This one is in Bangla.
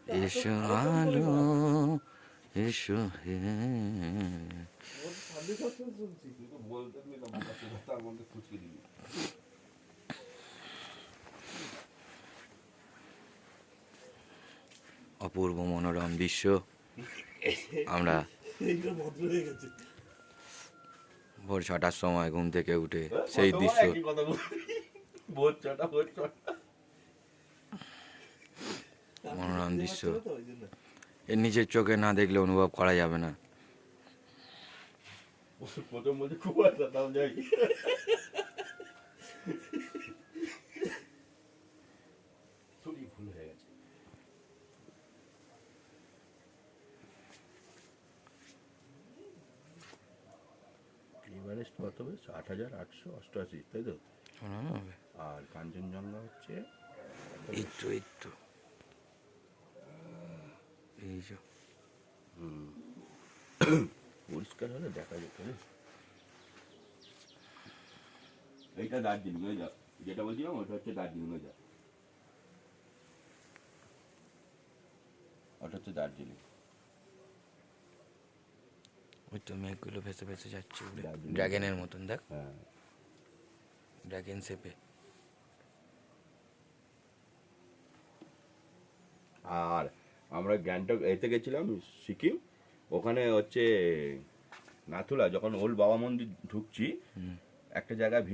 এসো আলো এসো হে। অপূর্ব মনোরম দৃশ্য আমরা ভোর 6টার সময় ঘুম থেকে উঠে সেই দৃশ্য মনোরম দৃশ্য এর নিজের চোখে না দেখলে অনুভব করা যাবে না। প্রথম বলছে খুব একটা তাও যাই শরীর ভুল হয়ে গেছে। এভারেস্ট কত বেশ 8,888, তাই তো? আর কাঞ্চনজঙ্ঘা হচ্ছে এই তো এই যে পরিষ্কার হলে দেখা যেত না। এইটা দার্জিলিং হয়ে যাও, যেটা বলছিলাম ওটা হচ্ছে দার্জিলিং হয়ে যাও, ওটা হচ্ছে দার্জিলিং। ওই তো মেঘগুলো ভেসে ভেসে যাচ্ছে উড়ে ড্রাগনের মতন, দেখ হ্যাঁ ড্রাগন শেপে। আর আমরা গ্যাংটক এতে গেছিলাম সিকিম, ওখানে হচ্ছে নাথুলা যখন ওল্ড বাবা মন্দির ঢুকছি একটা জায়গায়